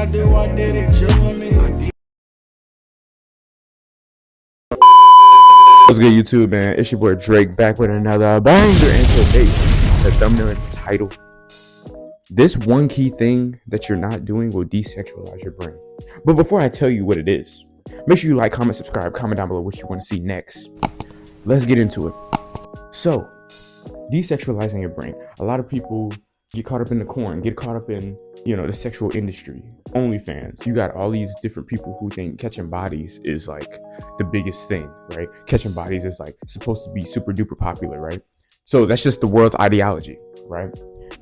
I do, I did it just for me. What's good, YouTube, man? It's your boy Drake back with another banger. And today, the thumbnail and the title. This one key thing that you're not doing will desexualize your brain. But before I tell you what it is, make sure you like, comment, subscribe, comment down below what you want to see next. Let's get into it. So, desexualizing your brain. A lot of people get caught up in the corn, get caught up in, the sexual industry, OnlyFans. You got all these different people who think catching bodies is like the biggest thing, right? Catching bodies is like supposed to be super duper popular, right? So that's just the world's ideology, right?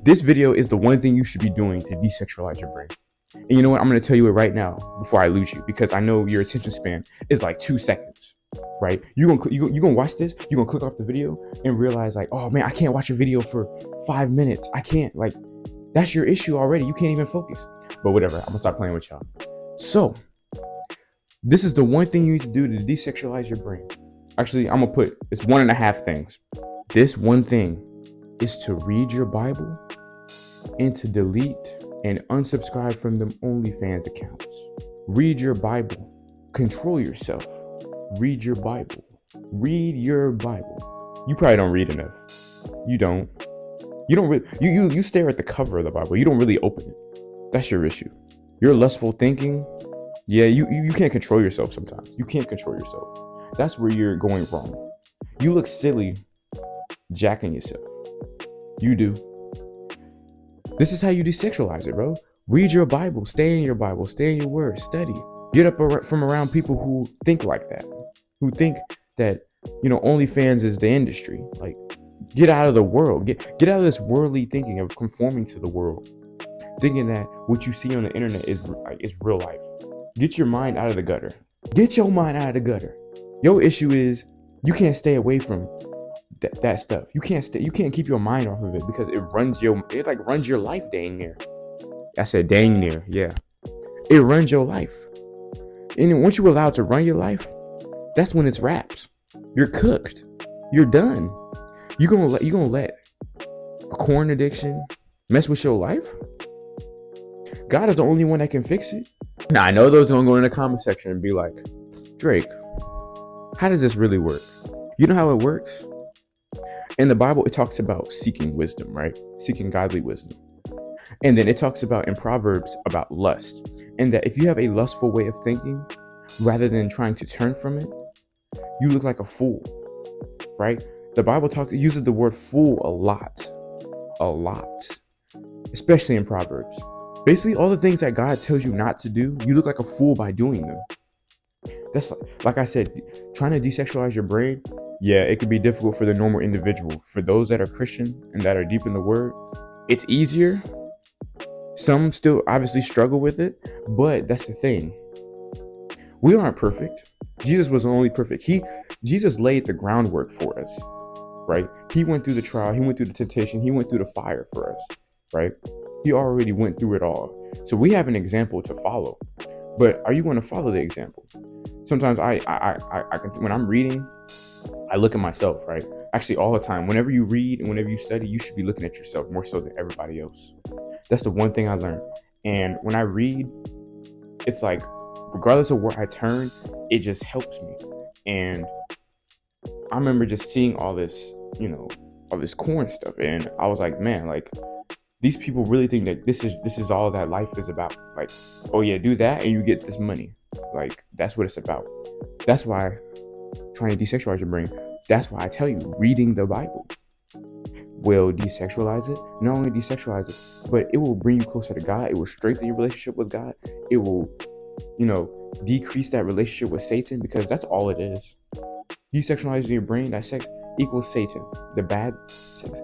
This video is the one thing you should be doing to desexualize your brain. And you know what? I'm going to tell you it right now before I lose you, because I know your attention span is like 2 seconds, right? You're gonna watch this, you're gonna click off the video and realize like, oh man, I can't watch a video for 5 minutes. I can't, like, that's your issue already. You can't even focus. But whatever, I'm gonna stop playing with y'all. So this is the one thing you need to do to desexualize your brain. Actually, I'm gonna put, it's 1.5 things. This one thing is to read your Bible and to delete and unsubscribe from them OnlyFans accounts. Read your Bible. Control yourself. Read your Bible. Read your Bible. You probably don't read enough. You don't. You don't really. You stare at the cover of the Bible. You don't really open it. That's your issue. Your lustful thinking. Yeah, you can't control yourself sometimes. You can't control yourself. That's where you're going wrong. You look silly jacking yourself. You do. This is how you desexualize it, bro. Read your Bible. Stay in your Bible. Stay in your word. Study. Get up from around people who think like that. Who think that, OnlyFans is the industry. Like, get out of the world. Get out of this worldly thinking of conforming to the world. Thinking that what you see on the internet is real life. Get your mind out of the gutter. Get your mind out of the gutter. Your issue is you can't stay away from that stuff. You can't keep your mind off of it because it runs your life dang near. I said dang near, yeah. It runs your life. And once you're allowed to run your life, that's when it's wraps. You're cooked. You're done. You gonna let a corn addiction mess with your life? God is the only one that can fix it. Now I know those gonna go in the comment section and be like, Drake, how does this really work? You know how it works? In the Bible, it talks about seeking wisdom, right? Seeking godly wisdom. And then it talks about in Proverbs about lust. And that if you have a lustful way of thinking, rather than trying to turn from it, you look like a fool, right? The Bible uses the word fool a lot, especially in Proverbs. Basically, all the things that God tells you not to do, you look like a fool by doing them. That's like I said, trying to desexualize your brain. Yeah, it can be difficult for the normal individual. For those that are Christian and that are deep in the Word, it's easier. Some still obviously struggle with it, but that's the thing. We aren't perfect. Jesus was only perfect. Jesus laid the groundwork for us, right? He went through the trial. He went through the temptation. He went through the fire for us, right? He already went through it all. So we have an example to follow. But are you going to follow the example? Sometimes I when I'm reading, I look at myself, right? Actually, all the time. Whenever you read and whenever you study, you should be looking at yourself more so than everybody else. That's the one thing I learned. And when I read, it's like, regardless of where I turn, it just helps me. And I remember just seeing all this, all this corn stuff. And I was like, man, like, these people really think that this is all that life is about. Like, oh yeah, do that and you get this money. Like, that's what it's about. That's why trying to desexualize your brain, that's why I tell you, reading the Bible will desexualize it. Not only desexualize it, but it will bring you closer to God. It will strengthen your relationship with God. It will, decrease that relationship with Satan, because that's all it is. Desexualizing your brain, that sex equals Satan, the bad sex.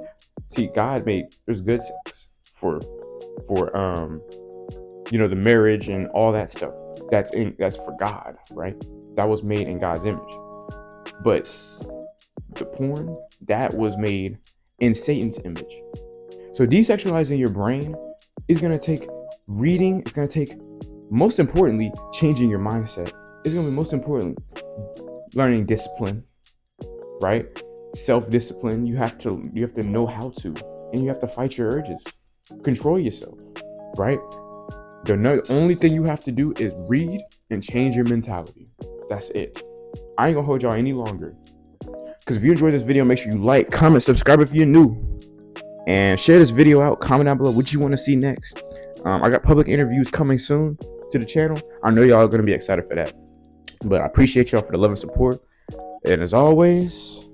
See, God there's good sex for the marriage and all that stuff. That's for God, right? That was made in God's image. But the porn, that was made in Satan's image. So desexualizing your brain is going to take reading. It's going to take, most importantly, changing your mindset. It's going to be most important learning discipline, right? Self-discipline. You have to know how to, and you have to fight your urges, control yourself, right? The only thing you have to do is read and change your mentality. That's it. I ain't gonna hold y'all any longer. Because if you enjoyed this video, make sure you like, comment, subscribe if you're new. And share this video out. Comment down below what you want to see next. I got public interviews coming soon to the channel. I know y'all are going to be excited for that. But I appreciate y'all for the love and support. And as always,